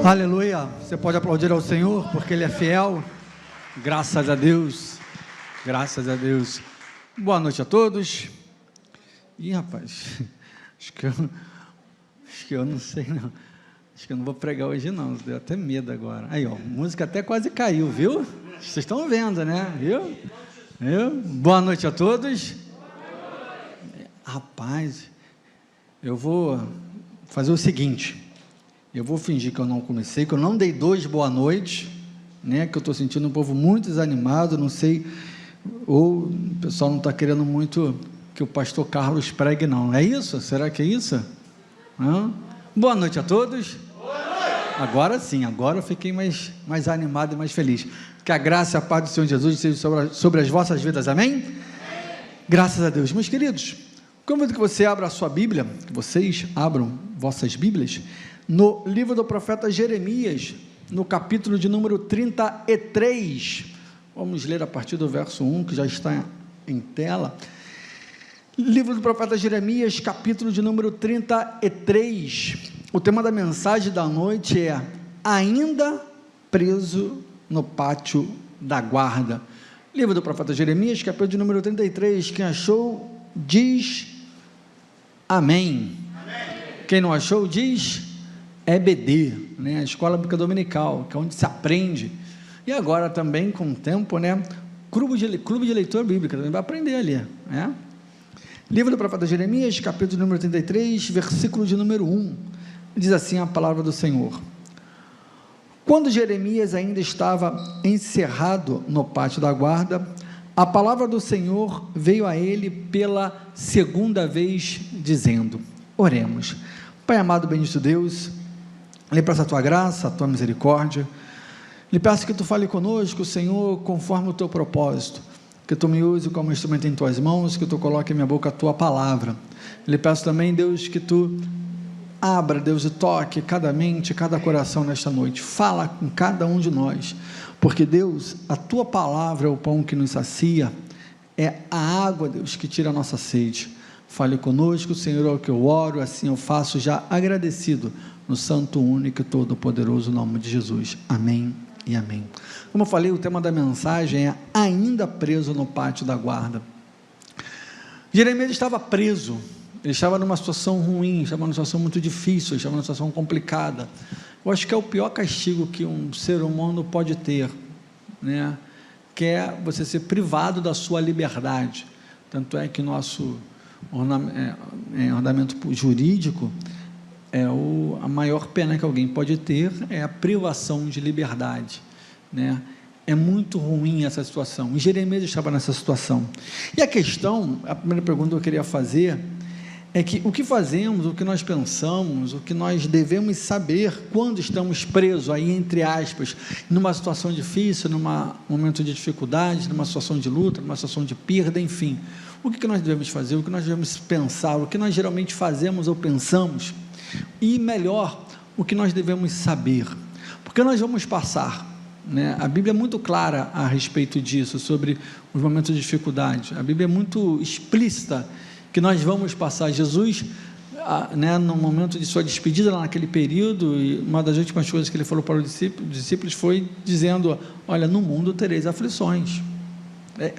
Aleluia, você pode aplaudir ao Senhor, porque Ele é fiel, graças a Deus, graças a Deus. Boa noite a todos. Ih, rapaz, acho que eu não sei não, acho que eu não vou pregar hoje não, deu até medo agora. Aí ó, a música até quase caiu, viu? Vocês estão vendo, né? Viu? Boa noite a todos. Rapaz, eu vou fazer o seguinte, eu vou fingir que eu não comecei, que eu não dei 2 boa noites, né, que eu estou sentindo um povo muito desanimado, não sei, ou o pessoal não está querendo muito que o pastor Carlos pregue não, é isso? Será que é isso? Boa noite a todos. Boa noite. Agora sim, agora eu fiquei mais animado e mais feliz, que a graça e a paz do Senhor Jesus seja sobre as vossas vidas, amém? Amém. Graças a Deus. Meus queridos, convido que você abra a sua Bíblia, que vocês abram vossas Bíblias, no livro do profeta Jeremias, no capítulo de número 33, vamos ler a partir do verso 1, que já está em tela. Livro do profeta Jeremias, capítulo de número 33, o tema da mensagem da noite é: ainda preso no pátio da guarda. Livro do profeta Jeremias, capítulo de número 33, quem achou, diz amém. Amém. Quem não achou, diz EBD, né? A Escola Bíblica Dominical, que é onde se aprende, e agora também com o tempo, né? Clube de Leitura Bíblica, também vai aprender ali, né? Livro do profeta Jeremias, capítulo de número 33, versículo de número 1, diz assim a palavra do Senhor: quando Jeremias ainda estava encerrado no pátio da guarda, a palavra do Senhor veio a ele pela segunda vez, dizendo: oremos. Pai amado, bendito Deus, lhe peço a tua graça, a tua misericórdia, lhe peço que tu fale conosco, Senhor, conforme o teu propósito, que tu me use como instrumento em tuas mãos, que tu coloque em minha boca a tua palavra. Lhe peço também, Deus, que tu abra, Deus, e toque cada mente, cada coração nesta noite, fala com cada um de nós, porque Deus, a tua palavra é o pão que nos sacia, é a água, Deus, que tira a nossa sede. Fale conosco, Senhor, é o que eu oro, assim eu faço, já agradecido, no santo, único e todo poderoso nome de Jesus, amém e amém. Como eu falei, o tema da mensagem é ainda preso no pátio da guarda. Jeremias estava preso, ele estava numa situação ruim, estava numa situação muito difícil, estava numa situação complicada. Eu acho que é o pior castigo que um ser humano pode ter, né? Que é você ser privado da sua liberdade. Tanto é que nosso ordenamento jurídico, a maior pena que alguém pode ter é a privação de liberdade, né? É muito ruim essa situação, e Jeremias estava nessa situação, e a primeira pergunta que eu queria fazer, é que o que fazemos, o que nós pensamos, o que nós devemos saber quando estamos presos, aí entre aspas, numa situação difícil, num momento de dificuldade, numa situação de luta, numa situação de perda, enfim, o que nós devemos fazer, o que nós devemos pensar, o que nós geralmente fazemos ou pensamos, e melhor, o que nós devemos saber, porque nós vamos passar, né? A Bíblia é muito clara a respeito disso, sobre os momentos de dificuldade, a Bíblia é muito explícita, que nós vamos passar. Jesus, né, no momento de sua despedida, lá naquele período, e uma das últimas coisas que ele falou para os discípulos foi dizendo: olha, no mundo tereis aflições.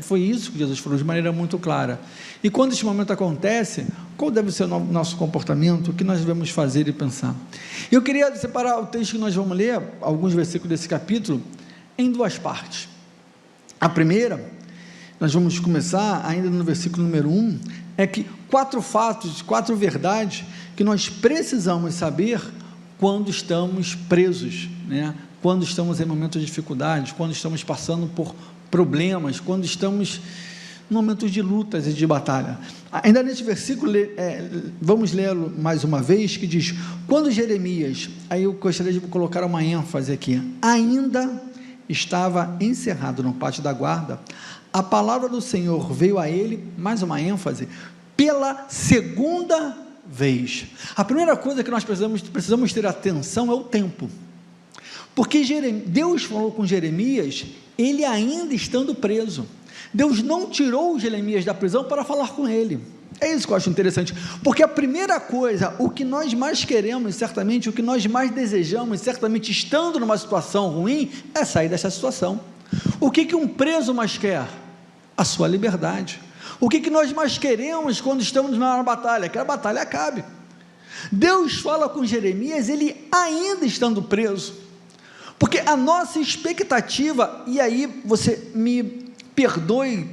Foi isso que Jesus falou de maneira muito clara. E quando esse momento acontece, qual deve ser o nosso comportamento, o que nós devemos fazer e pensar? Eu queria separar o texto que nós vamos ler, alguns versículos desse capítulo, em 2 partes. A primeira, nós vamos começar ainda no versículo número 1, é que 4 fatos, 4 verdades que nós precisamos saber quando estamos presos, né? Quando estamos em momentos de dificuldade, quando estamos passando por problemas, quando estamos em momentos de lutas e de batalha. Ainda nesse versículo, vamos lê-lo mais uma vez, que diz: quando Jeremias, aí eu gostaria de colocar uma ênfase aqui, ainda estava encerrado no pátio da guarda, a palavra do Senhor veio a ele, mais uma ênfase, pela segunda vez. A primeira coisa que nós precisamos ter atenção é o tempo, porque Deus falou com Jeremias, ele ainda estando preso. Deus não tirou Jeremias da prisão para falar com ele. É isso que eu acho interessante, porque a primeira coisa, o que nós mais queremos, certamente, o que nós mais desejamos, certamente, estando numa situação ruim, é sair dessa situação. O que um preso mais quer? A sua liberdade. O que nós mais queremos quando estamos numa batalha? Que a batalha acabe. Deus fala com Jeremias, ele ainda estando preso, porque a nossa expectativa, e aí você me perdoe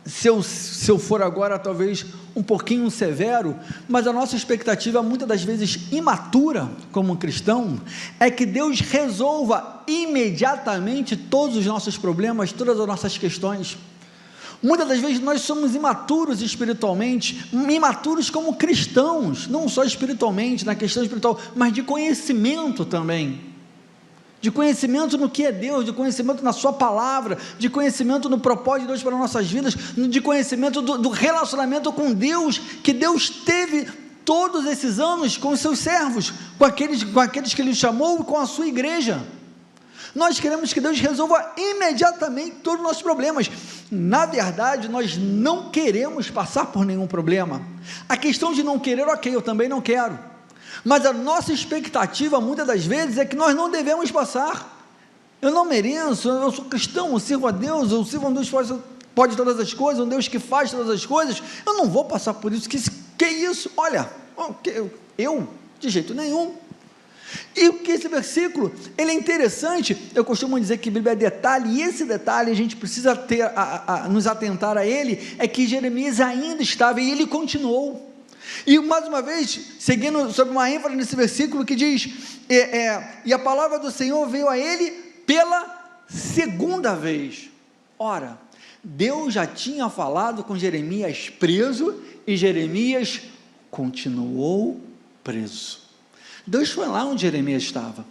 se eu for agora talvez um pouquinho severo, mas a nossa expectativa, muitas das vezes imatura, como um cristão, é que Deus resolva imediatamente todos os nossos problemas, todas as nossas questões. Muitas das vezes nós somos imaturos espiritualmente, imaturos como cristãos, não só espiritualmente, na questão espiritual, mas de conhecimento também, de conhecimento no que é Deus, de conhecimento na sua palavra, de conhecimento no propósito de Deus para nossas vidas, de conhecimento do relacionamento com Deus, que Deus teve todos esses anos com os seus servos, com aqueles que Ele chamou, com a sua igreja. Nós queremos que Deus resolva imediatamente todos os nossos problemas. Na verdade, nós não queremos passar por nenhum problema. A questão de não querer, ok, eu também não quero, mas a nossa expectativa, muitas das vezes, é que nós não devemos passar. Eu não mereço, eu sou cristão, eu sirvo a Deus, eu sirvo a um Deus que pode todas as coisas, um Deus que faz todas as coisas, eu não vou passar por isso, que isso? Olha, eu, de jeito nenhum. E o que esse versículo, ele é interessante, eu costumo dizer que a Bíblia é detalhe, e esse detalhe a gente precisa nos atentar a ele, é que Jeremias ainda estava, e ele continuou. E mais uma vez, seguindo sobre uma ênfase nesse versículo que diz, e a palavra do Senhor veio a ele pela segunda vez. Ora, Deus já tinha falado com Jeremias preso, e Jeremias continuou preso. Deus foi lá onde Jeremias estava,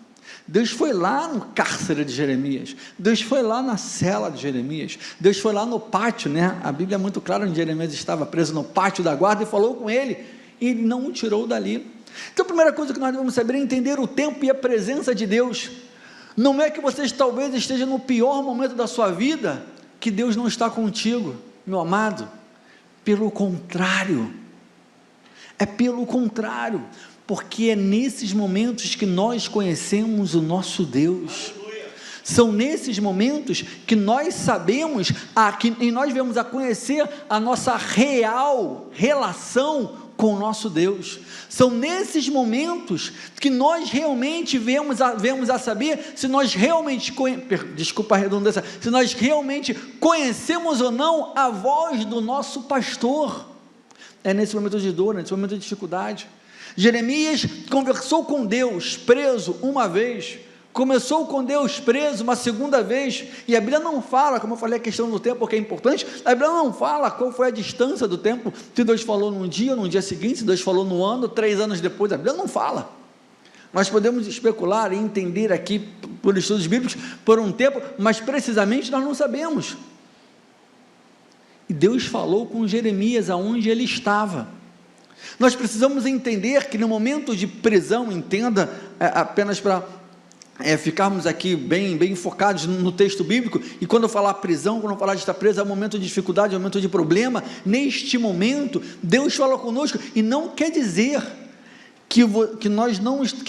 Deus foi lá no cárcere de Jeremias, Deus foi lá na cela de Jeremias, Deus foi lá no pátio, né? A Bíblia é muito clara onde Jeremias estava preso, no pátio da guarda, e falou com ele, e ele não o tirou dali. Então a primeira coisa que nós devemos saber é entender o tempo e a presença de Deus. Não é que você talvez esteja no pior momento da sua vida, que Deus não está contigo, meu amado, pelo contrário, é pelo contrário, porque é nesses momentos que nós conhecemos o nosso Deus. Aleluia. São nesses momentos que nós sabemos, e nós vemos a conhecer a nossa real relação com o nosso Deus. São nesses momentos que nós realmente vemos a saber se nós realmente, desculpa a redundância, se nós realmente conhecemos ou não a voz do nosso pastor. É nesse momento de dor, nesse momento de dificuldade. Jeremias conversou com Deus preso uma vez, começou com Deus preso uma segunda vez, e a Bíblia não fala, como eu falei, a questão do tempo, porque é importante, a Bíblia não fala qual foi a distância do tempo, se Deus falou num dia seguinte, se Deus falou no ano, 3 anos depois, a Bíblia não fala. Nós podemos especular e entender aqui, por estudos bíblicos, por um tempo, mas precisamente nós não sabemos. E Deus falou com Jeremias aonde ele estava. Nós precisamos entender que no momento de prisão, entenda, apenas para ficarmos aqui bem focados no texto bíblico, e quando eu falar prisão, quando eu falar de estar preso, é um momento de dificuldade, é um momento de problema. Neste momento, Deus fala conosco, e não quer dizer que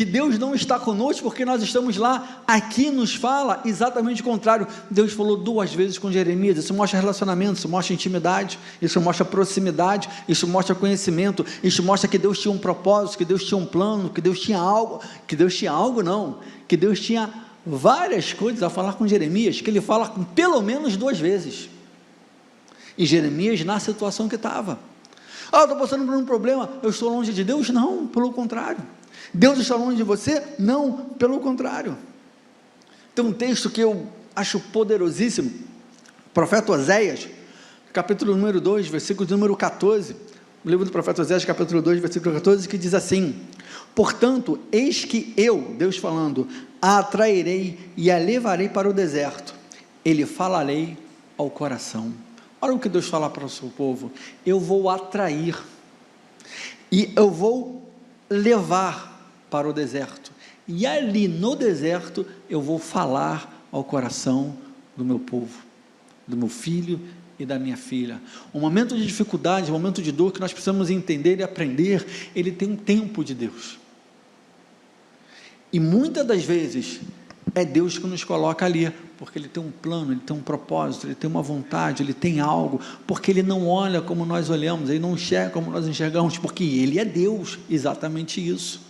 Deus não está conosco, porque nós estamos lá. Aqui nos fala exatamente o contrário. Deus falou 2 vezes com Jeremias. Isso mostra relacionamento, isso mostra intimidade, isso mostra proximidade, isso mostra conhecimento, isso mostra que Deus tinha um propósito, que Deus tinha um plano, que Deus tinha algo, que Deus tinha várias coisas a falar com Jeremias, que ele fala pelo menos 2 vezes, e Jeremias na situação que estava. Eu estou passando por um problema, eu estou longe de Deus? Não, pelo contrário. Deus está longe de você? Não, pelo contrário. Tem um texto que eu acho poderosíssimo, profeta Oséias, capítulo número 2, versículo número 14, o livro do profeta Oséias, capítulo 2, versículo 14, que diz assim: portanto, eis que eu, Deus falando, a atrairei e a levarei para o deserto, ele falarei ao coração. Olha o que Deus fala para o seu povo: eu vou atrair, e eu vou levar para o deserto, e ali no deserto, eu vou falar ao coração do meu povo, do meu filho e da minha filha. O momento de dificuldade, o momento de dor que nós precisamos entender e aprender, ele tem um tempo de Deus. E muitas das vezes é Deus que nos coloca ali, porque Ele tem um plano, Ele tem um propósito, Ele tem uma vontade, Ele tem algo, porque Ele não olha como nós olhamos, Ele não enxerga como nós enxergamos, porque Ele é Deus, exatamente isso.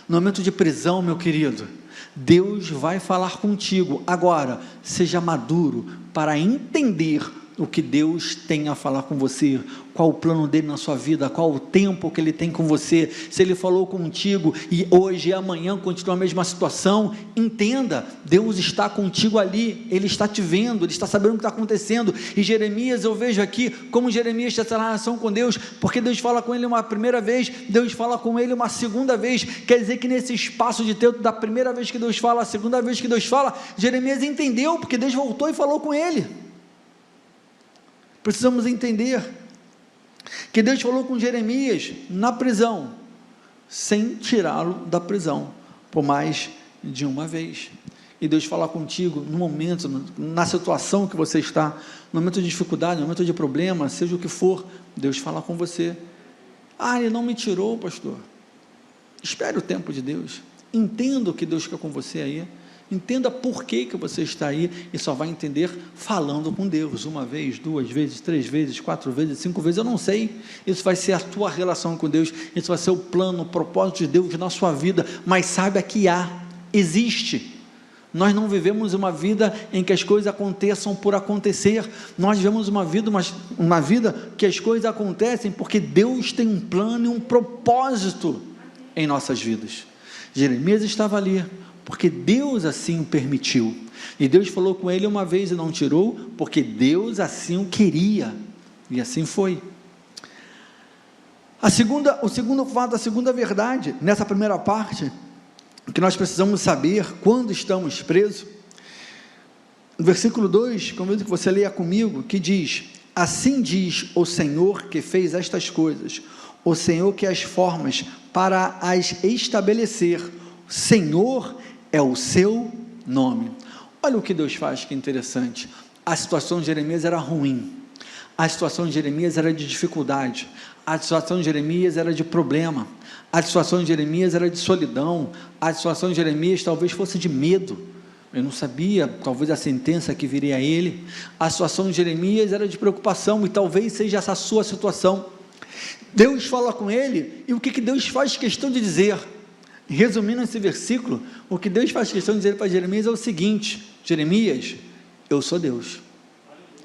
No momento de prisão, meu querido, Deus vai falar contigo. Agora, seja maduro para entender o que Deus tem a falar com você, qual o plano dele na sua vida, qual o tempo que ele tem com você. Se ele falou contigo e hoje e amanhã continua a mesma situação, entenda, Deus está contigo ali, Ele está te vendo, Ele está sabendo o que está acontecendo. E Jeremias, eu vejo aqui como Jeremias tem essa relação com Deus, porque Deus fala com ele uma primeira vez, Deus fala com ele uma segunda vez, quer dizer que nesse espaço de tempo, da primeira vez que Deus fala, a segunda vez que Deus fala, Jeremias entendeu, porque Deus voltou e falou com ele. Precisamos entender que Deus falou com Jeremias na prisão, sem tirá-lo da prisão, por mais de uma vez. E Deus fala contigo no momento, na situação que você está, no momento de dificuldade, no momento de problema, seja o que for, Deus fala com você. Ele não me tirou, pastor. Espere o tempo de Deus. Entenda o que Deus quer com você aí. Entenda por que você está aí, e só vai entender falando com Deus, uma vez, duas vezes, três vezes, quatro vezes, cinco vezes, eu não sei, isso vai ser a tua relação com Deus, isso vai ser o plano, o propósito de Deus na sua vida, mas saiba que existe. Nós não vivemos uma vida em que as coisas aconteçam por acontecer, nós vivemos uma vida que as coisas acontecem porque Deus tem um plano e um propósito em nossas vidas. Jeremias estava ali, porque Deus assim o permitiu, e Deus falou com ele uma vez e não tirou, porque Deus assim o queria, e assim foi. O segundo fato, a segunda verdade, nessa primeira parte, que nós precisamos saber quando estamos presos, no versículo 2, convido que você leia comigo, que diz: assim diz o Senhor que fez estas coisas, o Senhor que as formas para as estabelecer, Senhor é o seu nome. Olha o que Deus faz, que interessante. A situação de Jeremias era ruim, a situação de Jeremias era de dificuldade, a situação de Jeremias era de problema, a situação de Jeremias era de solidão, a situação de Jeremias talvez fosse de medo, ele não sabia, talvez a sentença que viria a ele, a situação de Jeremias era de preocupação, e talvez seja essa a sua situação. Deus fala com ele, e o que Deus faz questão de dizer? Resumindo esse versículo, o que Deus faz questão de dizer para Jeremias é o seguinte: Jeremias, eu sou Deus,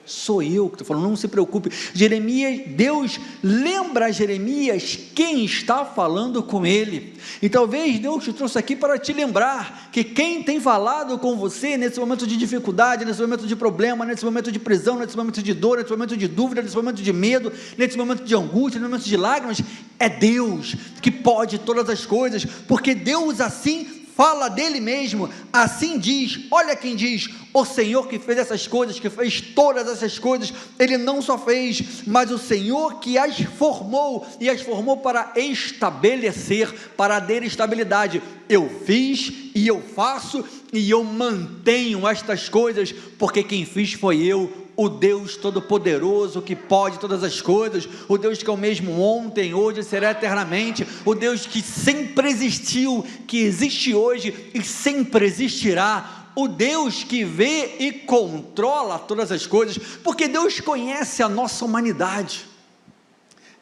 sou eu que estou falando, não se preocupe. Jeremias, Deus lembra a Jeremias quem está falando com ele, e talvez Deus te trouxe aqui para te lembrar que quem tem falado com você nesse momento de dificuldade, nesse momento de problema, nesse momento de prisão, nesse momento de dor, nesse momento de dúvida, nesse momento de medo, nesse momento de angústia, nesse momento de lágrimas, é Deus que pode todas as coisas, porque Deus assim fala dele mesmo, assim diz, olha quem diz, o Senhor que fez essas coisas, que fez todas essas coisas, Ele não só fez, mas o Senhor que as formou, e as formou para estabelecer, para dar estabilidade. Eu fiz, e eu faço, e eu mantenho estas coisas, porque quem fiz foi eu, o Deus Todo-Poderoso, que pode todas as coisas, o Deus que é o mesmo ontem, hoje, será eternamente, o Deus que sempre existiu, que existe hoje e sempre existirá, o Deus que vê e controla todas as coisas, porque Deus conhece a nossa humanidade.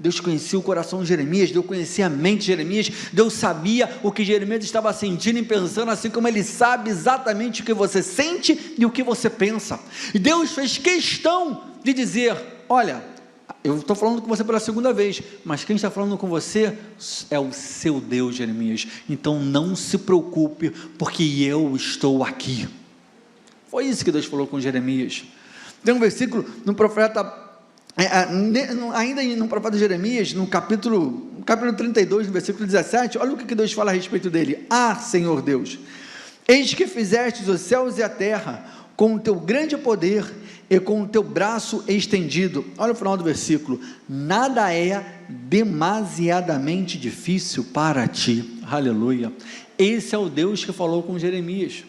Deus conhecia o coração de Jeremias, Deus conhecia a mente de Jeremias, Deus sabia o que Jeremias estava sentindo e pensando, assim como Ele sabe exatamente o que você sente e o que você pensa. E Deus fez questão de dizer: olha, eu estou falando com você pela segunda vez, mas quem está falando com você é o seu Deus, Jeremias, então não se preocupe, porque eu estou aqui. Foi isso que Deus falou com Jeremias. Tem um versículo no profeta, ainda no profeta Jeremias, no capítulo 32, no versículo 17, olha o que Deus fala a respeito dele: Senhor Deus, eis que fizestes os céus e a terra com o teu grande poder e com o teu braço estendido. Olha o final do versículo: nada é demasiadamente difícil para ti. Aleluia. Esse é o Deus que falou com Jeremias.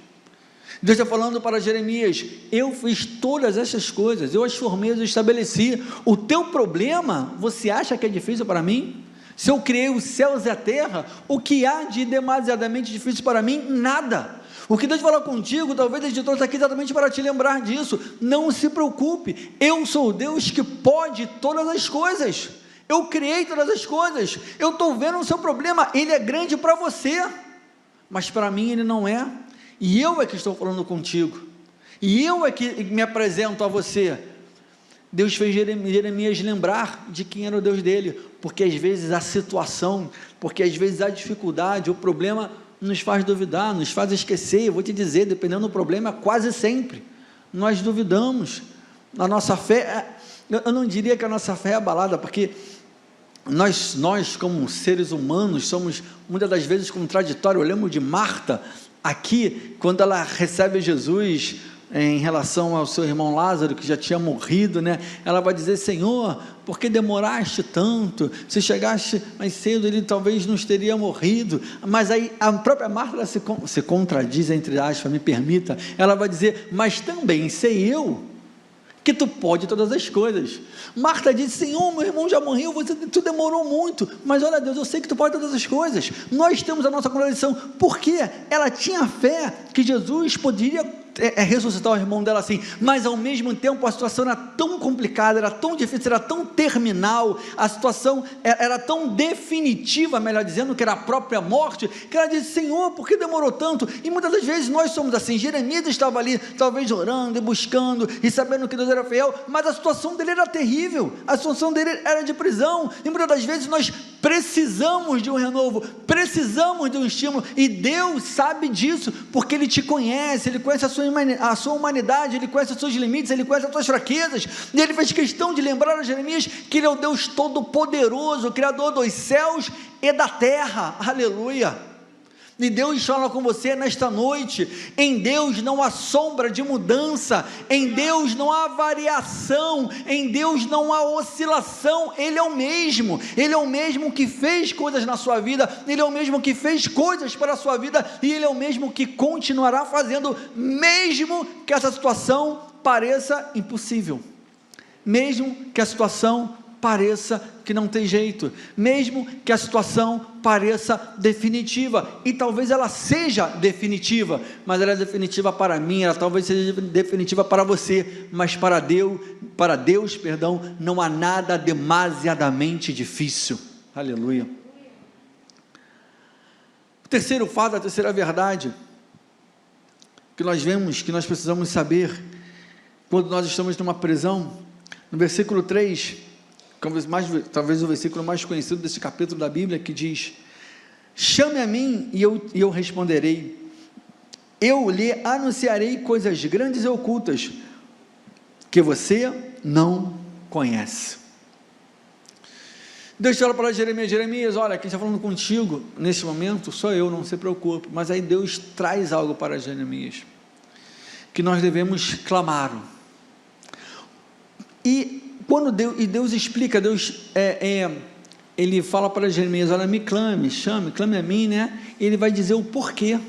Deus está falando para Jeremias: eu fiz todas essas coisas, eu as formei, eu estabeleci. O teu problema, você acha que é difícil para mim? Se eu criei os céus e a terra, o que há de demasiadamente difícil para mim? Nada. O que Deus fala contigo, talvez o editor está aqui exatamente para te lembrar disso. Não se preocupe, eu sou o Deus que pode todas as coisas. Eu criei todas as coisas. Eu estou vendo o seu problema, ele é grande para você, mas para mim ele não é. E eu é que estou falando contigo, e eu é que me apresento a você. Deus fez Jeremias lembrar de quem era o Deus dele, porque às vezes a situação, porque às vezes a dificuldade, o problema nos faz duvidar, nos faz esquecer. Eu vou te dizer, dependendo do problema, quase sempre nós duvidamos. A nossa fé, eu não diria que a nossa fé é abalada, porque nós como seres humanos somos muitas das vezes contraditórios. Eu lembro de Marta aqui, quando ela recebe Jesus em relação ao seu irmão Lázaro, que já tinha morrido, né? Ela vai dizer: Senhor, por que demoraste tanto? Se chegaste mais cedo, ele talvez não teria morrido. Mas aí a própria Marta, ela se contradiz, entre aspas, me permita. Ela vai dizer: mas também sei eu que tu pode todas as coisas. Marta diz: Senhor, meu irmão já morreu, tu demorou muito, mas olha Deus, eu sei que tu pode todas as coisas. Nós temos a nossa contradição, porque ela tinha fé que Jesus poderia ressuscitar o irmão dela assim, mas ao mesmo tempo a situação era tão complicada, era tão difícil, era tão terminal, a situação era tão definitiva, melhor dizendo, que era a própria morte, que ela disse: Senhor, por que demorou tanto? E muitas das vezes nós somos assim. Jeremias estava ali, talvez orando e buscando, e sabendo que Deus era fiel, mas a situação dele era terrível, a situação dele era de prisão, e muitas das vezes nós precisamos de um renovo, precisamos de um estímulo, e Deus sabe disso, porque Ele te conhece, Ele conhece a sua humanidade, Ele conhece os seus limites, Ele conhece as suas fraquezas, e Ele fez questão de lembrar a Jeremias que Ele é o Deus Todo-Poderoso, Criador dos céus e da terra. Aleluia! E Deus fala com você nesta noite: em Deus não há sombra de mudança, em Deus não há variação, em Deus não há oscilação. Ele é o mesmo que fez coisas na sua vida, Ele é o mesmo que fez coisas para a sua vida, e Ele é o mesmo que continuará fazendo, mesmo que essa situação pareça impossível, mesmo que a situação pareça que não tem jeito, mesmo que a situação pareça definitiva, e talvez ela seja definitiva, mas ela é definitiva para mim, ela talvez seja definitiva para você, mas para Deus, não há nada demasiadamente difícil. Aleluia. O terceiro fato, a terceira verdade que nós vemos, que nós precisamos saber quando nós estamos numa prisão, no versículo 3, talvez o versículo mais conhecido desse capítulo da Bíblia, que diz: chame a mim e eu responderei, eu lhe anunciarei coisas grandes e ocultas, que você não conhece. Deus fala para Jeremias: olha, quem está falando contigo nesse momento sou eu, não se preocupe. Mas aí Deus traz algo para Jeremias, que nós devemos clamar, e quando Deus explica, Ele fala para Jeremias: olha, me clame, clame a mim, né? Ele vai dizer o porquê.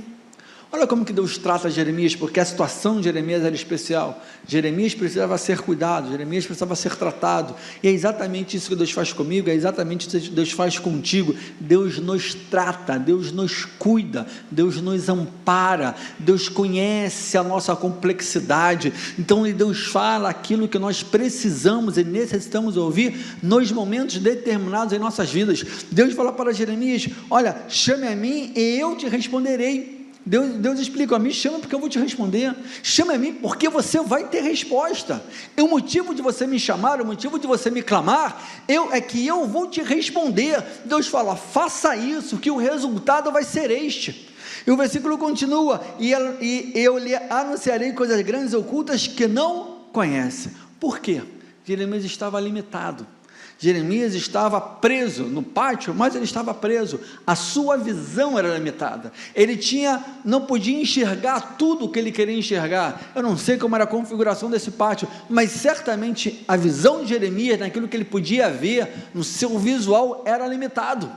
Olha como que Deus trata Jeremias, porque a situação de Jeremias era especial. Jeremias precisava ser cuidado, Jeremias precisava ser tratado, e é exatamente isso que Deus faz comigo, é exatamente isso que Deus faz contigo. Deus nos trata, Deus nos cuida, Deus nos ampara, Deus conhece a nossa complexidade, então Deus fala aquilo que nós precisamos e necessitamos ouvir nos momentos determinados em nossas vidas. Deus fala para Jeremias: olha, chame a mim e eu te responderei. Deus explica: me chama porque eu vou te responder, chama a mim porque você vai ter resposta, e o motivo de você me chamar, o motivo de você me clamar, é que eu vou te responder. Deus fala: faça isso, que o resultado vai ser este. E o versículo continua: e eu lhe anunciarei coisas grandes e ocultas que não conhece. Por quê? Jeremias estava limitado, Jeremias estava preso no pátio, mas ele estava preso, a sua visão era limitada, ele não podia enxergar tudo o que ele queria enxergar. Eu não sei como era a configuração desse pátio, mas certamente a visão de Jeremias, naquilo que ele podia ver, no seu visual, era limitado.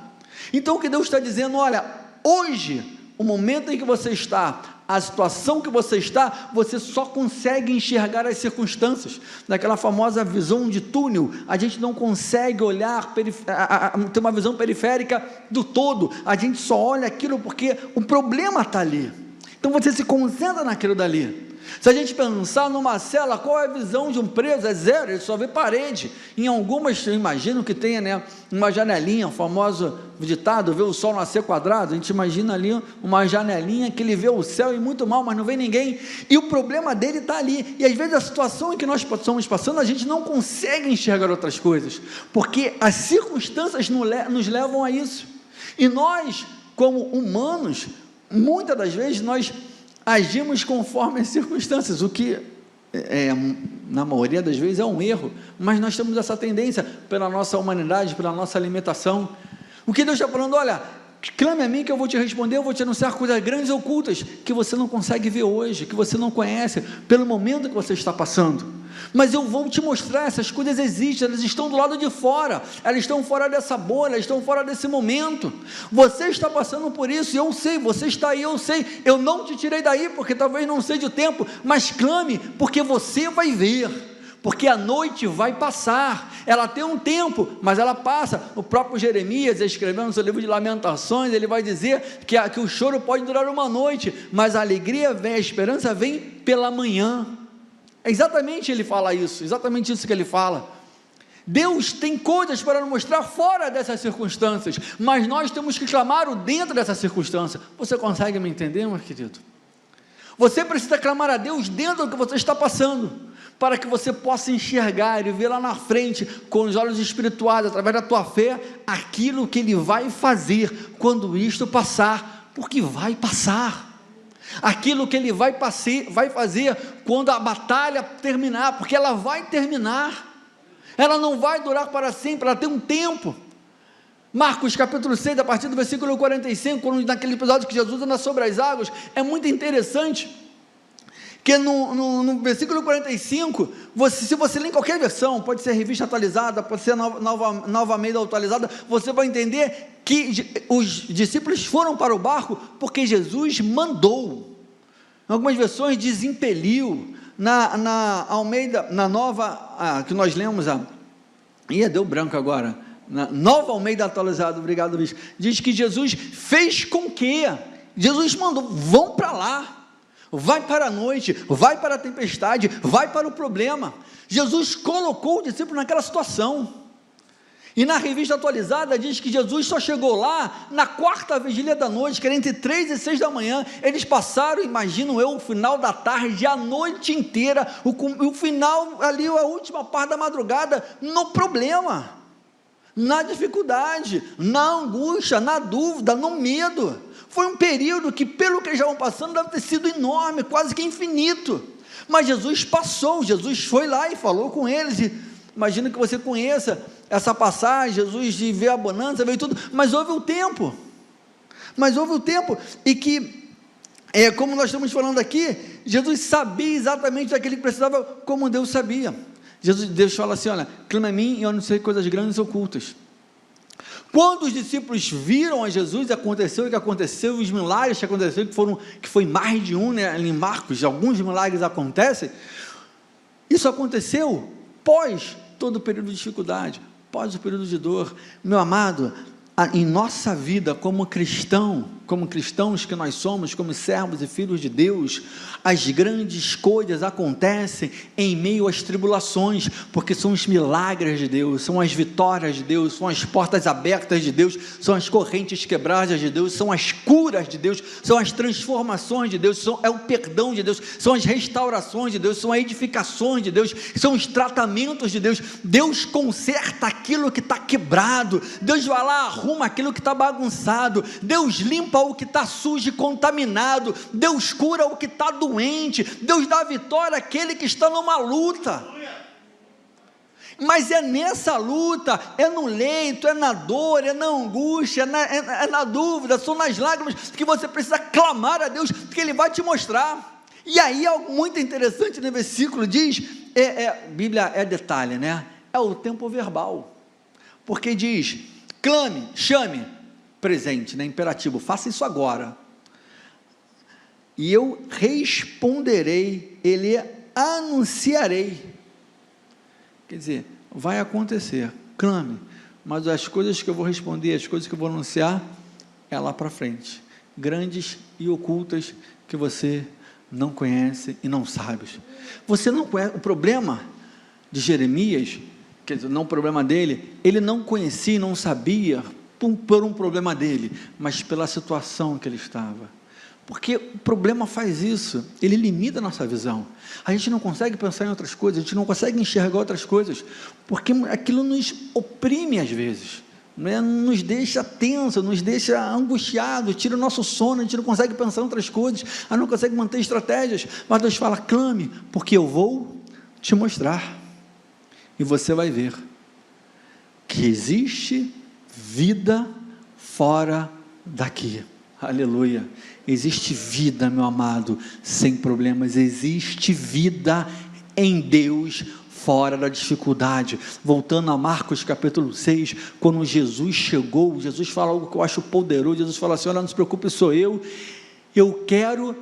Então o que Deus está dizendo: olha, hoje, o momento em que você está, a situação que você está, você só consegue enxergar as circunstâncias, daquela famosa visão de túnel, a gente não consegue olhar, ter uma visão periférica do todo, a gente só olha aquilo porque o problema está ali, então você se concentra naquilo dali. Se a gente pensar numa cela, qual é a visão de um preso? É zero, ele só vê parede. Em algumas, eu imagino que tenha, né, uma janelinha, o famoso ditado, vê o sol nascer quadrado, a gente imagina ali uma janelinha que ele vê o céu e muito mal, mas não vê ninguém, e o problema dele está ali, e às vezes a situação em que nós estamos passando, a gente não consegue enxergar outras coisas, porque as circunstâncias nos levam a isso, e nós, como humanos, muitas das vezes nós agimos conforme as circunstâncias, o que na maioria das vezes é um erro, mas nós temos essa tendência, pela nossa humanidade, pela nossa limitação. O que Deus está falando? Olha, clame a mim que eu vou te responder, eu vou te anunciar coisas grandes e ocultas, que você não consegue ver hoje, que você não conhece, pelo momento que você está passando, mas eu vou te mostrar, essas coisas existem, elas estão do lado de fora, elas estão fora dessa bolha, elas estão fora desse momento, você está passando por isso, e eu sei, você está aí, eu sei, eu não te tirei daí, porque talvez não seja o tempo, mas clame, porque você vai ver, porque a noite vai passar, ela tem um tempo, mas ela passa. O próprio Jeremias, escrevendo no seu livro de Lamentações, ele vai dizer que o choro pode durar uma noite, mas a alegria vem, a esperança vem pela manhã. Exatamente ele fala isso, exatamente isso que ele fala. Deus tem coisas para nos mostrar fora dessas circunstâncias, mas nós temos que clamar o dentro dessa circunstância. Você consegue me entender, meu querido? Você precisa clamar a Deus dentro do que você está passando, para que você possa enxergar e ver lá na frente, com os olhos espirituais, através da tua fé, aquilo que Ele vai fazer, quando isto passar, porque vai passar, aquilo que Ele vai fazer, quando a batalha terminar, porque ela vai terminar, ela não vai durar para sempre, ela tem um tempo. Marcos capítulo 6, a partir do versículo 45, quando naquele episódio que Jesus anda sobre as águas, é muito interessante, que no versículo 45, se você ler em qualquer versão, pode ser revista atualizada, pode ser nova Almeida atualizada, você vai entender que os discípulos foram para o barco, porque Jesus mandou. Em algumas versões diz impeliu, na Almeida, na nova, que nós lemos, deu branco agora, na nova Almeida atualizada, obrigado Luiz, diz que Jesus fez com que, Jesus mandou, vão para lá, vai para a noite, vai para a tempestade, vai para o problema. Jesus colocou o discípulo naquela situação, e na revista atualizada diz que Jesus só chegou lá na quarta vigília da noite, que era entre 3 e 6 da manhã, eles passaram, imagino eu, o final da tarde, a noite inteira, o final ali, a última parte da madrugada, no problema, na dificuldade, na angústia, na dúvida, no medo. Foi um período que, pelo que eles estavam passando, deve ter sido enorme, quase que infinito, mas Jesus passou, Jesus foi lá e falou com eles, e imagino que você conheça essa passagem, Jesus de ver a bonança, veio tudo, mas houve um tempo, e que, como nós estamos falando aqui, Jesus sabia exatamente daquele que precisava, como Deus sabia. Deus fala assim, olha, clama a mim e eu anunciei coisas grandes e ocultas. Quando os discípulos viram a Jesus, aconteceu o que aconteceu, os milagres que aconteceram, que foi mais de um, né, em Marcos, alguns milagres acontecem, isso aconteceu pós todo o período de dificuldade, pós o período de dor. Meu amado, em nossa vida como cristãos que nós somos, como servos e filhos de Deus, as grandes coisas acontecem em meio às tribulações, porque são os milagres de Deus, são as vitórias de Deus, são as portas abertas de Deus, são as correntes quebradas de Deus, são as curas de Deus, são as transformações de Deus, é o perdão de Deus, são as restaurações de Deus, são as edificações de Deus, são os tratamentos de Deus. Deus conserta aquilo que está quebrado, Deus vai lá, arruma aquilo que está bagunçado, Deus limpa o que está sujo e contaminado, Deus cura o que está doente, Deus dá vitória àquele que está numa luta. Mas é nessa luta, é no leito, é na dor, é na angústia, é na dúvida, são nas lágrimas que você precisa clamar a Deus, que Ele vai te mostrar. E aí algo muito interessante no versículo diz, Bíblia é detalhe, né? É o tempo verbal, porque diz, clame, chame, presente, né? Imperativo, faça isso agora. e eu responderei, ele anunciarei. Quer dizer, vai acontecer, clame, mas as coisas que eu vou responder, as coisas que eu vou anunciar, é lá para frente, grandes e ocultas, que você não conhece e não sabe. Você não conhece, o problema de Jeremias, quer dizer, não o problema dele, ele não conhecia e não sabia, por um problema dele, mas pela situação que ele estava, porque o problema faz isso, ele limita a nossa visão, a gente não consegue pensar em outras coisas, a gente não consegue enxergar outras coisas, porque aquilo nos oprime às vezes, né? Nos deixa tenso, nos deixa angustiado, tira o nosso sono, a gente não consegue pensar em outras coisas, a gente não consegue manter estratégias, mas Deus fala, clame, porque eu vou te mostrar, e você vai ver, que existe vida fora daqui, aleluia, existe vida, meu amado, sem problemas, existe vida em Deus, fora da dificuldade. Voltando a Marcos capítulo 6, quando Jesus chegou, Jesus fala algo que eu acho poderoso, Jesus fala assim, olha, não se preocupe, sou eu quero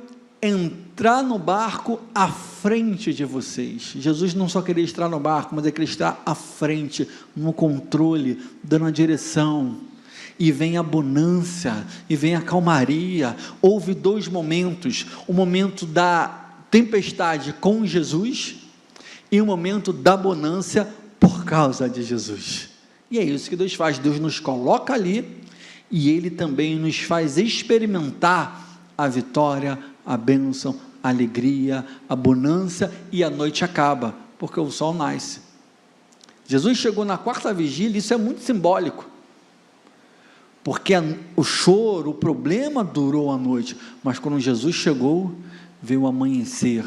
entrar no barco à frente de vocês. Jesus não só queria estar no barco, mas ele queria estar à frente, no controle, dando a direção, e vem a bonança, e vem a calmaria. Houve dois momentos, o momento da tempestade com Jesus, e o momento da bonança por causa de Jesus, e é isso que Deus faz, Deus nos coloca ali, e Ele também nos faz experimentar a vitória, a bênção, a alegria, a bonança, e a noite acaba, porque o sol nasce. Jesus chegou na quarta vigília, isso é muito simbólico, porque o choro, o problema durou a noite, mas quando Jesus chegou, veio o amanhecer,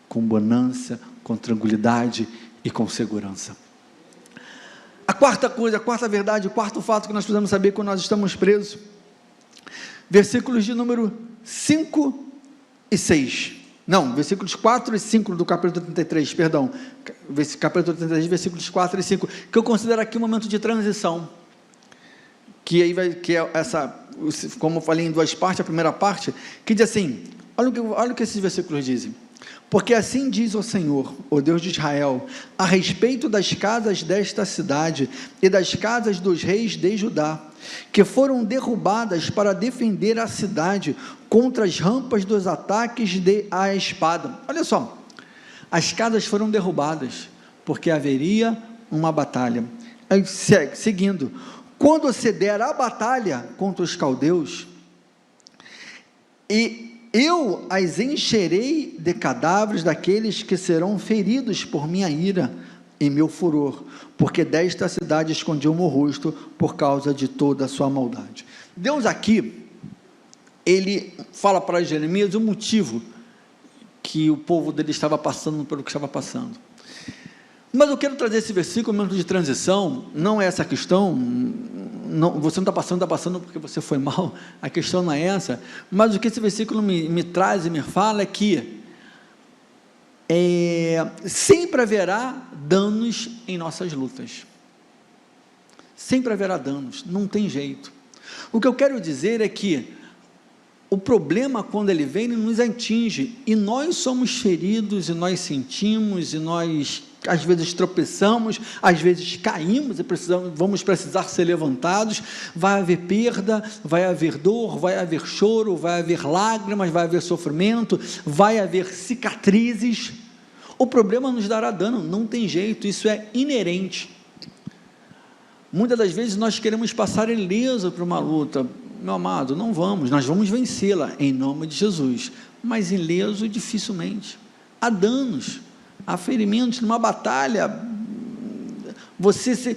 com bonança, com tranquilidade e com segurança. A quarta coisa, a quarta verdade, o quarto fato que nós precisamos saber quando nós estamos presos, versículos de número 5 e 6, não, versículos 4 e 5 do capítulo 33, perdão, capítulo 33, versículos 4 e 5, que eu considero aqui um momento de transição, que é essa, como eu falei em duas partes, a primeira parte, que diz assim, olha o que esses versículos dizem, porque assim diz o Senhor, o Deus de Israel, a respeito das casas desta cidade, e das casas dos reis de Judá, que foram derrubadas para defender a cidade, contra as rampas dos ataques à espada. Olha só, as casas foram derrubadas, porque haveria uma batalha. Aí, seguindo, quando se der a batalha contra os caldeus, e eu as encherei de cadáveres daqueles que serão feridos por minha ira e meu furor, porque desta cidade escondi o meu rosto por causa de toda a sua maldade. Deus aqui, ele fala para Jeremias o motivo que o povo dele estava passando pelo que estava passando. Mas eu quero trazer esse versículo, momento de transição, não é essa questão, não, você não está passando porque você foi mal, a questão não é essa, mas o que esse versículo me traz e me fala é que sempre haverá danos em nossas lutas, sempre haverá danos, não tem jeito. O que eu quero dizer é que o problema, quando ele vem, ele nos atinge, e nós somos feridos, e nós sentimos, e nós às vezes tropeçamos, às vezes caímos, e vamos precisar ser levantados, vai haver perda, vai haver dor, vai haver choro, vai haver lágrimas, vai haver sofrimento, vai haver cicatrizes, o problema nos dará dano, não tem jeito, isso é inerente. Muitas das vezes nós queremos passar ileso para uma luta, meu amado, não vamos, nós vamos vencê-la, em nome de Jesus, mas ileso dificilmente, há danos, há ferimentos, numa batalha, você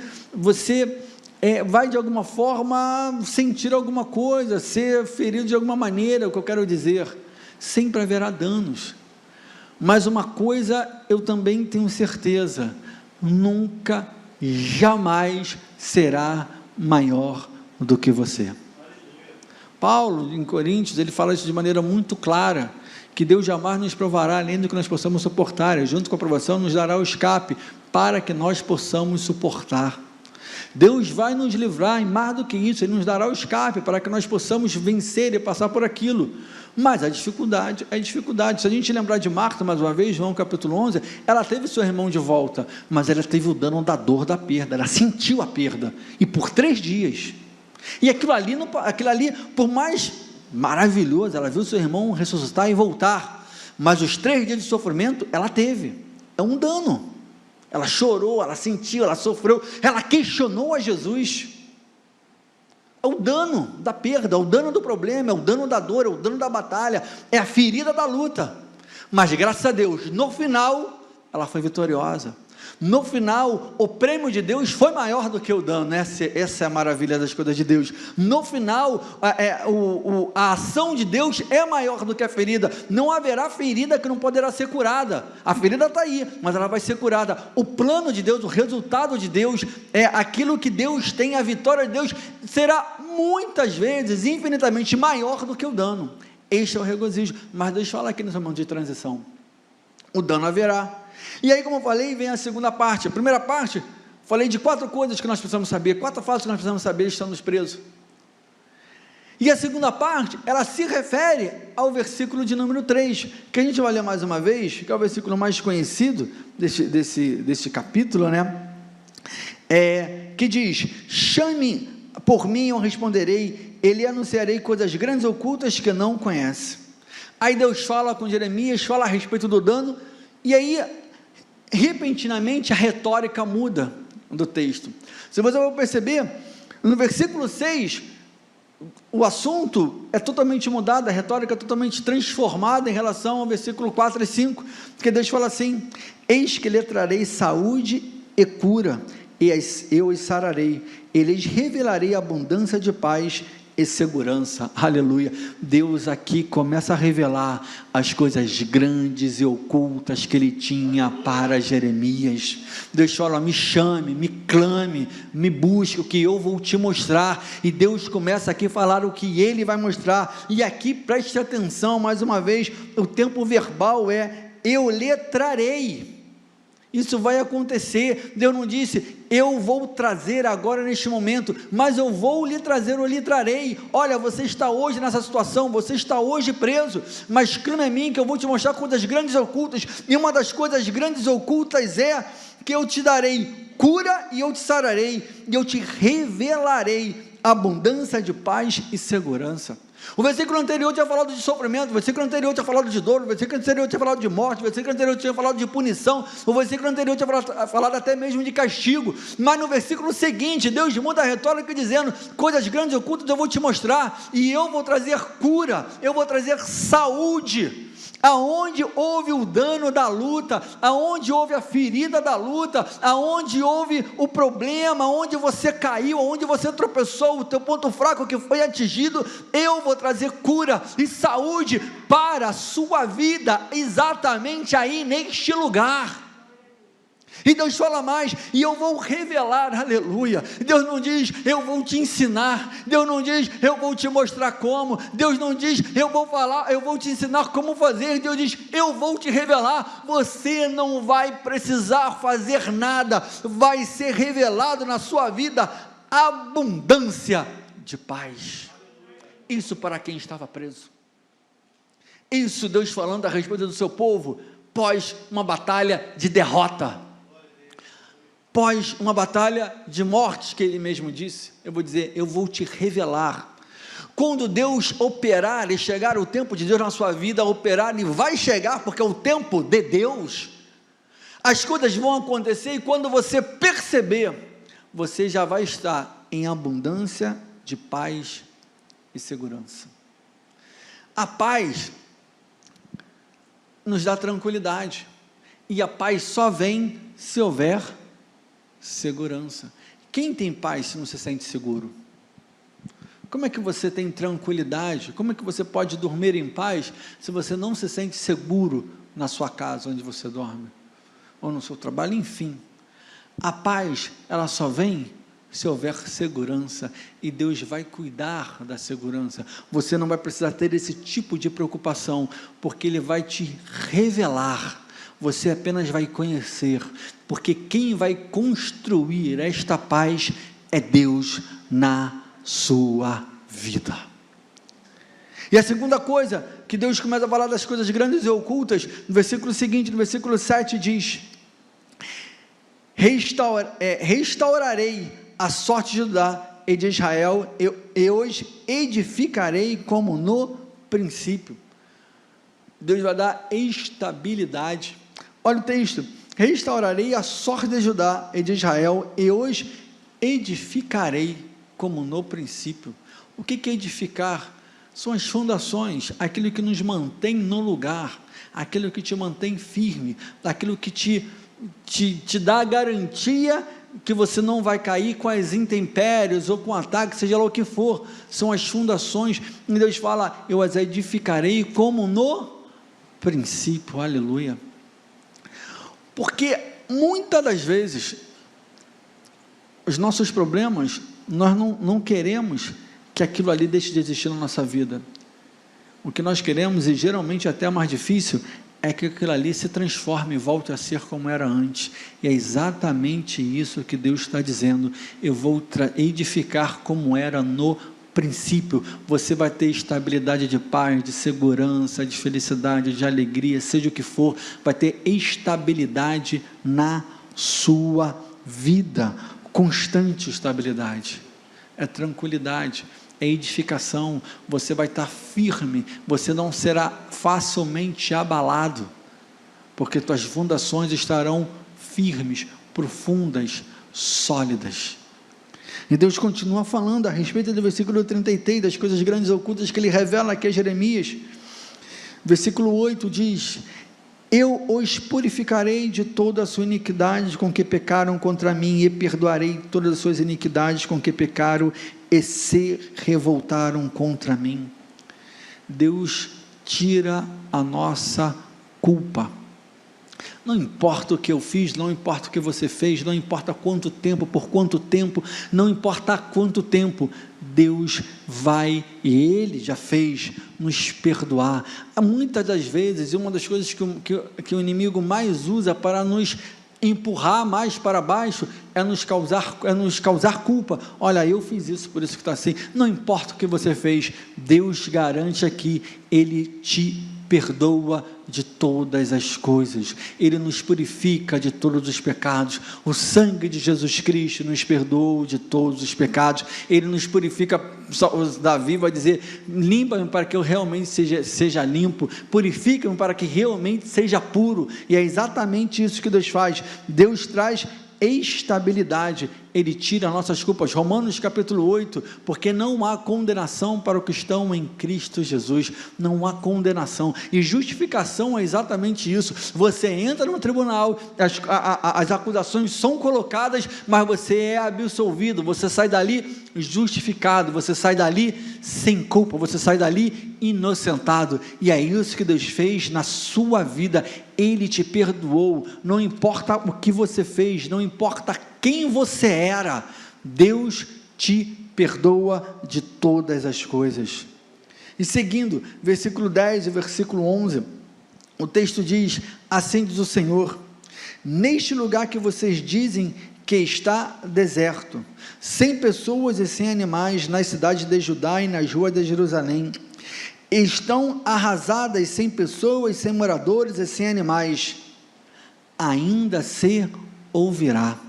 vai de alguma forma sentir alguma coisa, ser ferido de alguma maneira, é o que eu quero dizer, sempre haverá danos, mas uma coisa eu também tenho certeza, nunca, jamais será maior do que você. Paulo, em Coríntios, ele fala isso de maneira muito clara, que Deus jamais nos provará além do que nós possamos suportar, e junto com a provação nos dará o escape, para que nós possamos suportar. Deus vai nos livrar, e mais do que isso, Ele nos dará o escape, para que nós possamos vencer e passar por aquilo, mas a dificuldade é dificuldade. Se a gente lembrar de Marta, mais uma vez, João capítulo 11, ela teve seu irmão de volta, mas ela teve o dano da dor da perda, ela sentiu a perda, e por 3 dias, e aquilo ali, por mais maravilhoso, ela viu seu irmão ressuscitar e voltar, mas os 3 dias de sofrimento, ela teve, é um dano, ela chorou, ela sentiu, ela sofreu, ela questionou a Jesus, é o dano da perda, é o dano do problema, é o dano da dor, é o dano da batalha, é a ferida da luta, mas graças a Deus, no final, ela foi vitoriosa. No final, o prêmio de Deus foi maior do que o dano. Essa é a maravilha das coisas de Deus. No final, a ação de Deus é maior do que a ferida. Não haverá ferida que não poderá ser curada. A ferida está aí, mas ela vai ser curada. O plano de Deus, o resultado de Deus, é aquilo que Deus tem, a vitória de Deus será muitas vezes, infinitamente maior do que o dano. Este é o regozijo. Mas deixa eu falar aqui nesse momento de transição. O dano haverá. E aí, como eu falei, vem a segunda parte. A primeira parte, falei de 4 coisas que nós precisamos saber, 4 fatos que nós precisamos saber estando presos. E a segunda parte, ela se refere ao versículo de número 3, que a gente vai ler mais uma vez, que é o versículo mais conhecido deste capítulo, né? Que diz: chame por mim, eu responderei, e lhe anunciarei coisas grandes e ocultas que não conhece. Aí Deus fala com Jeremias, fala a respeito do dano, e aí, repentinamente, a retórica muda do texto. Se você for perceber, no versículo 6, o assunto é totalmente mudado, a retórica é totalmente transformada em relação ao versículo 4 e 5, porque Deus fala assim: eis que lhe trarei saúde e cura, e eu os sararei, e lhes revelarei abundância de paz e segurança. Aleluia. Deus aqui começa a revelar as coisas grandes e ocultas que Ele tinha para Jeremias. Deus fala: me chame, me clame, me busque, o que eu vou te mostrar. E Deus começa aqui a falar o que Ele vai mostrar. E aqui preste atenção mais uma vez, o tempo verbal é: eu lhe trarei. Isso vai acontecer. Deus não disse: eu vou trazer agora neste momento, mas eu vou lhe trazer, eu lhe trarei. Olha, você está hoje nessa situação, você está hoje preso, mas clame a mim que eu vou te mostrar coisas grandes e ocultas, e uma das coisas grandes e ocultas é que eu te darei cura e eu te sararei, e eu te revelarei abundância de paz e segurança. O versículo anterior tinha falado de sofrimento, o versículo anterior tinha falado de dor, o versículo anterior tinha falado de morte, o versículo anterior tinha falado de punição, o versículo anterior tinha falado até mesmo de castigo, mas no versículo seguinte, Deus muda a retórica dizendo: coisas grandes e ocultas eu vou te mostrar, e eu vou trazer cura, eu vou trazer saúde. Aonde houve o dano da luta, aonde houve a ferida da luta, aonde houve o problema, aonde você caiu, aonde você tropeçou, o teu ponto fraco que foi atingido, eu vou trazer cura e saúde para a sua vida, exatamente aí neste lugar. E Deus fala mais: e eu vou revelar, aleluia. Deus não diz: eu vou te ensinar. Deus não diz: eu vou te mostrar como. Deus não diz: eu vou falar, eu vou te ensinar como fazer. Deus diz: eu vou te revelar. Você não vai precisar fazer nada, vai ser revelado na sua vida abundância de paz. Isso para quem estava preso. Isso Deus falando a respeito do seu povo pós uma batalha de derrota, pós uma batalha de morte, que Ele mesmo disse. Eu vou dizer: eu vou te revelar. Quando Deus operar e chegar o tempo de Deus na sua vida, operar, e vai chegar, porque é o tempo de Deus, as coisas vão acontecer, e quando você perceber, você já vai estar em abundância de paz e segurança. A paz nos dá tranquilidade, e a paz só vem se houver segurança. Quem tem paz se não se sente seguro? Como é que você tem tranquilidade? Como é que você pode dormir em paz se você não se sente seguro na sua casa onde você dorme? Ou no seu trabalho, enfim. A paz, ela só vem se houver segurança, e Deus vai cuidar da segurança. Você não vai precisar ter esse tipo de preocupação, porque Ele vai te revelar. Você apenas vai conhecer, porque quem vai construir esta paz é Deus na sua vida. E a segunda coisa, que Deus começa a falar das coisas grandes e ocultas, no versículo seguinte, no versículo 7 diz: restaurarei a sorte de Judá e de Israel, e os edificarei como no princípio. Deus vai dar estabilidade. Olha o texto: restaurarei a sorte de Judá e de Israel, e os edificarei como no princípio. O que é edificar? São as fundações, aquilo que nos mantém no lugar, aquilo que te mantém firme, aquilo que te dá a garantia que você não vai cair com as intempéries ou com ataque, seja lá o que for. São as fundações, e Deus fala: eu as edificarei como no princípio. Aleluia. Porque muitas das vezes os nossos problemas, nós não queremos que aquilo ali deixe de existir na nossa vida. O que nós queremos, e geralmente até mais difícil, é que aquilo ali se transforme e volte a ser como era antes. E é exatamente isso que Deus está dizendo: eu vou edificar como era no princípio. Você vai ter estabilidade de paz, de segurança, de felicidade, de alegria, seja o que for, vai ter estabilidade na sua vida, constante estabilidade, é tranquilidade, é edificação. Você vai estar firme, você não será facilmente abalado, porque tuas fundações estarão firmes, profundas, sólidas. E Deus continua falando a respeito do versículo 33, das coisas grandes e ocultas que Ele revela aqui a Jeremias. Versículo 8 diz: eu os purificarei de toda a sua iniquidade com que pecaram contra mim, e perdoarei todas as suas iniquidades com que pecaram e se revoltaram contra mim. Deus tira a nossa culpa. Não importa o que eu fiz, não importa o que você fez, não importa quanto tempo, por quanto tempo, não importa quanto tempo, Deus vai, e Ele já fez, nos perdoar. Muitas das vezes, e uma das coisas que o inimigo mais usa para nos empurrar mais para baixo, é nos causar culpa. Olha, eu fiz isso, por isso que está assim. Não importa o que você fez, Deus garante aqui, Ele te perdoa de todas as coisas, Ele nos purifica de todos os pecados. O sangue de Jesus Cristo nos perdoou de todos os pecados. Ele nos purifica. Davi vai dizer: limpa-me para que eu realmente seja limpo, purifica-me para que realmente seja puro. E é exatamente isso que Deus faz. Deus traz estabilidade, Ele tira nossas culpas. Romanos capítulo 8, porque não há condenação para os que estão em Cristo Jesus. Não há condenação, e justificação é exatamente isso. Você entra no tribunal, as acusações são colocadas, mas você é absolvido, você sai dali justificado, você sai dali sem culpa, você sai dali inocentado. E é isso que Deus fez na sua vida. Ele te perdoou. Não importa o que você fez, não importa quem você era, Deus te perdoa de todas as coisas. E seguindo, versículo 10 e versículo 11, o texto diz: assim diz o Senhor: neste lugar que vocês dizem que está deserto, sem pessoas e sem animais, nas cidades de Judá e nas ruas de Jerusalém, estão arrasadas, sem pessoas, sem moradores e sem animais, ainda se ouvirá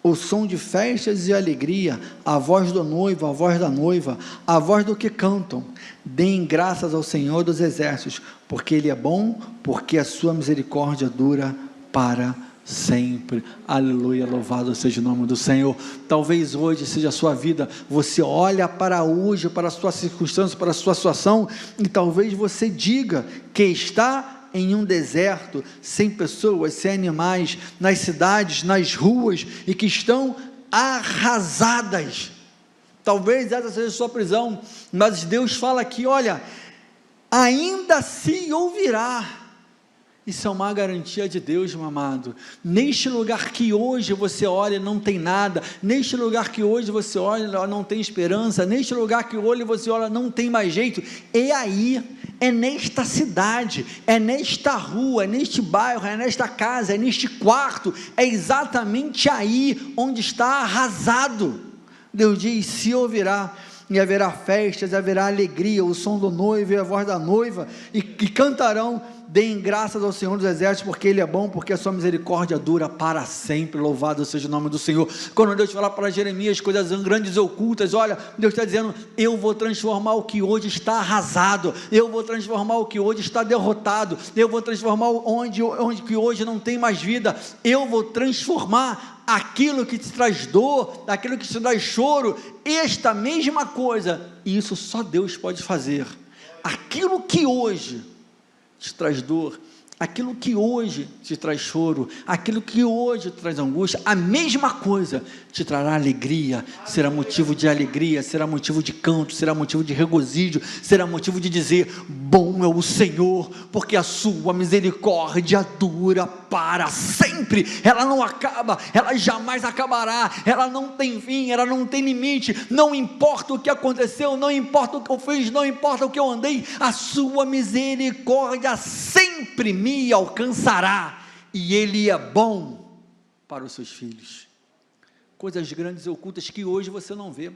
o som de festas e alegria, a voz do noivo, a voz da noiva, a voz do que cantam. Deem graças ao Senhor dos exércitos, porque Ele é bom, porque a sua misericórdia dura para sempre. Aleluia, louvado seja o nome do Senhor. Talvez hoje seja a sua vida, você olha para hoje, para a sua circunstância, para a sua situação, e talvez você diga que está em um deserto, sem pessoas, sem animais, nas cidades, nas ruas, e que estão arrasadas. Talvez essa seja a sua prisão, mas Deus fala aqui: olha, ainda se ouvirá. Isso é uma garantia de Deus, meu amado. Neste lugar que hoje você olha não tem nada, neste lugar que hoje você olha não tem esperança, neste lugar que hoje você olha não tem mais jeito, é aí, é nesta cidade, é nesta rua, é neste bairro, é nesta casa, é neste quarto, é exatamente aí onde está arrasado. Deus diz: se ouvirá, e haverá festas, haverá alegria, o som do noivo e a voz da noiva, e cantarão: deem graças ao Senhor dos Exércitos, porque Ele é bom, porque a sua misericórdia dura para sempre. Louvado seja o nome do Senhor. Quando Deus fala para Jeremias coisas grandes e ocultas, olha, Deus está dizendo: eu vou transformar o que hoje está arrasado, eu vou transformar o que hoje está derrotado, eu vou transformar onde que hoje não tem mais vida, eu vou transformar aquilo que te traz dor, aquilo que te traz choro, esta mesma coisa, e isso só Deus pode fazer. Aquilo que hoje te traz dor, aquilo que hoje te traz choro, aquilo que hoje te traz angústia, a mesma coisa te trará alegria, será motivo de alegria, será motivo de canto, será motivo de regozijo, será motivo de dizer: bom é o Senhor, porque a sua misericórdia dura para sempre, ela não acaba, ela jamais acabará, ela não tem fim, ela não tem limite, não importa o que aconteceu, não importa o que eu fiz, não importa o que eu andei, a sua misericórdia sempre me alcançará, e Ele é bom para os seus filhos. Coisas grandes e ocultas que hoje você não vê,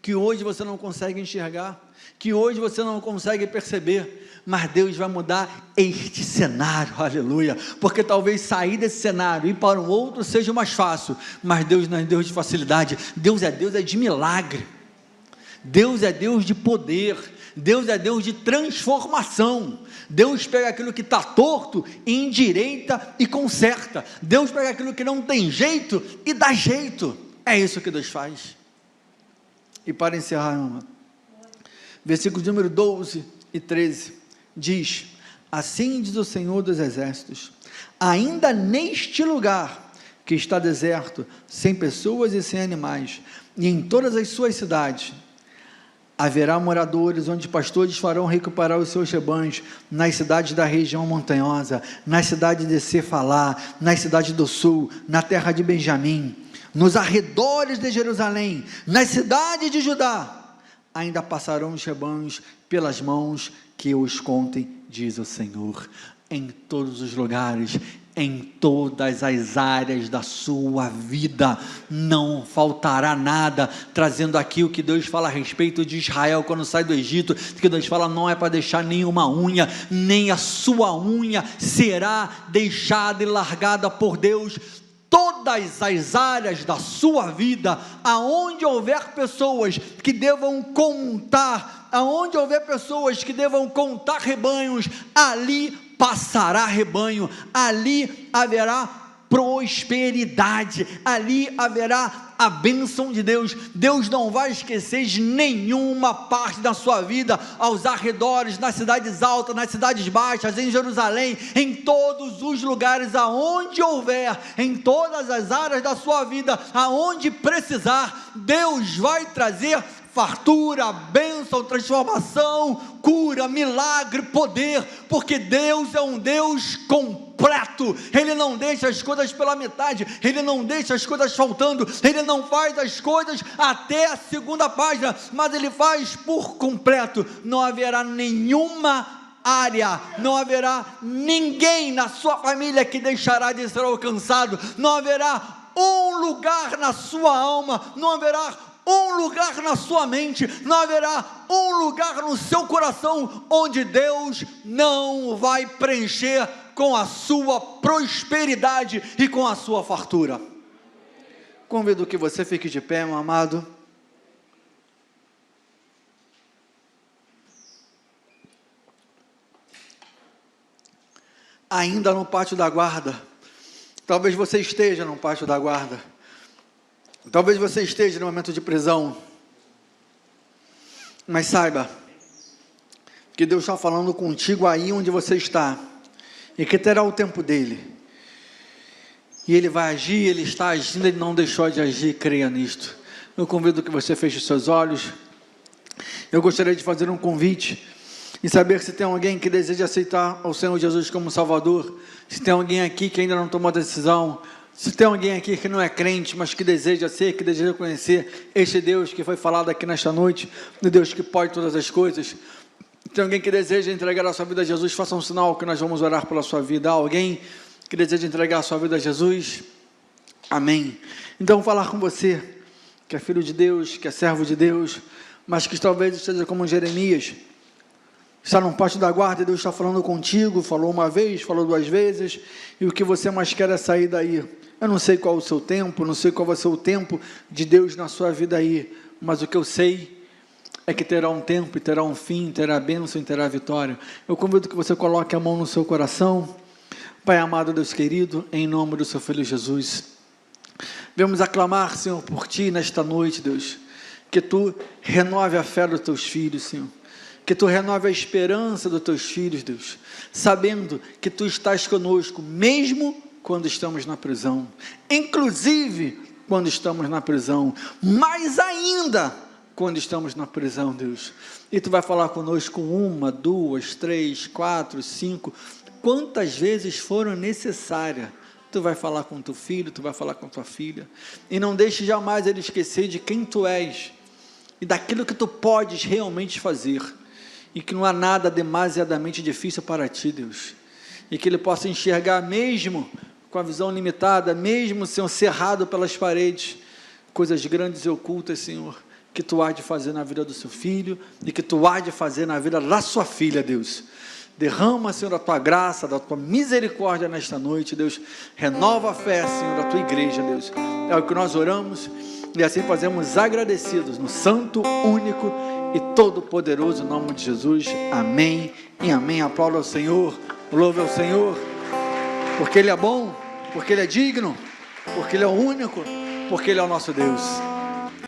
que hoje você não consegue enxergar, que hoje você não consegue perceber, mas Deus vai mudar este cenário, aleluia, porque talvez sair desse cenário e ir para um outro seja mais fácil, mas Deus não é Deus de facilidade, Deus é de milagre, Deus é Deus de poder, Deus é Deus de transformação. Deus pega aquilo que está torto e endireita e conserta. Deus pega aquilo que não tem jeito e dá jeito. É isso que Deus faz. E para encerrar, meu amado, versículo número 12 e 13 diz: assim diz o Senhor dos Exércitos: ainda neste lugar que está deserto, sem pessoas e sem animais, e em todas as suas cidades haverá moradores, onde pastores farão recuperar os seus rebanhos, nas cidades da região montanhosa, nas cidades de Cefalá, nas cidades do sul, na terra de Benjamim, nos arredores de Jerusalém, nas cidades de Judá, ainda passarão os rebanhos pelas mãos que os contem, diz o Senhor. Em todos os lugares, em todas as áreas da sua vida, não faltará nada, trazendo aqui o que Deus fala a respeito de Israel, quando sai do Egito, que Deus fala: não é para deixar nenhuma unha, nem a sua unha será deixada e largada por Deus. Todas as áreas da sua vida, aonde houver pessoas que devam contar, aonde houver pessoas que devam contar rebanhos, ali passará rebanho, ali haverá prosperidade, ali haverá a bênção de Deus. Deus não vai esquecer de nenhuma parte da sua vida, aos arredores, nas cidades altas, nas cidades baixas, em Jerusalém, em todos os lugares aonde houver, em todas as áreas da sua vida, aonde precisar, Deus vai trazer fartura, bênção, transformação, cura, milagre, poder, porque Deus é um Deus completo. Ele não deixa as coisas pela metade, Ele não deixa as coisas faltando, Ele não faz as coisas até a segunda página, mas Ele faz por completo. Não haverá nenhuma área, não haverá ninguém na sua família que deixará de ser alcançado, não haverá um lugar na sua alma, não haverá um lugar na sua mente, não haverá um lugar no seu coração, onde Deus não vai preencher com a sua prosperidade e com a sua fartura. Convido que você fique de pé, meu amado. Ainda no pátio da guarda, talvez você esteja no pátio da guarda, talvez você esteja no momento de prisão, mas saiba que Deus está falando contigo aí onde você está, e que terá o tempo dele, e Ele vai agir, Ele está agindo, Ele não deixou de agir, creia nisto. Eu convido que você feche os seus olhos. Eu gostaria de fazer um convite e saber que se tem alguém que deseja aceitar o Senhor Jesus como Salvador, se tem alguém aqui que ainda não tomou a decisão, se tem alguém aqui que não é crente, mas que deseja ser, que deseja conhecer este Deus que foi falado aqui nesta noite, o Deus que pode todas as coisas, tem alguém que deseja entregar a sua vida a Jesus, faça um sinal que nós vamos orar pela sua vida. Há alguém que deseja entregar a sua vida a Jesus? Amém. Então, vou falar com você, que é filho de Deus, que é servo de Deus, mas que talvez esteja como Jeremias, está num pátio da guarda e Deus está falando contigo, falou uma vez, falou 2 vezes, e o que você mais quer é sair daí. Eu não sei qual o seu tempo, não sei qual vai ser o tempo de Deus na sua vida aí, mas o que eu sei é que terá um tempo, e terá um fim, terá bênção e terá vitória. Eu convido que você coloque a mão no seu coração. Pai amado, Deus querido, em nome do seu Filho Jesus, vamos aclamar, Senhor, por Ti nesta noite, Deus, que Tu renove a fé dos Teus filhos, Senhor, que Tu renove a esperança dos Teus filhos, Deus, sabendo que Tu estás conosco, mesmo quando estamos na prisão, inclusive quando estamos na prisão, mais ainda quando estamos na prisão, Deus, e Tu vai falar conosco 1, 2, 3, 4, 5, quantas vezes foram necessárias. Tu vai falar com teu filho, tu vai falar com tua filha, e não deixe jamais ele esquecer de quem tu és, e daquilo que tu podes realmente fazer, e que não há nada demasiadamente difícil para ti, Deus, e que ele possa enxergar mesmo com a visão limitada, mesmo, Senhor, cerrado pelas paredes, coisas grandes e ocultas, Senhor, que Tu há de fazer na vida do seu filho, e que Tu há de fazer na vida da sua filha, Deus. Derrama, Senhor, a Tua graça, da Tua misericórdia nesta noite, Deus. Renova a fé, Senhor, da Tua igreja, Deus. É o que nós oramos, e assim fazemos agradecidos, no santo, único e todo-poderoso nome de Jesus. Amém e amém. Aplauda ao Senhor, louve ao Senhor, porque Ele é bom, porque Ele é digno, porque Ele é o único, porque Ele é o nosso Deus.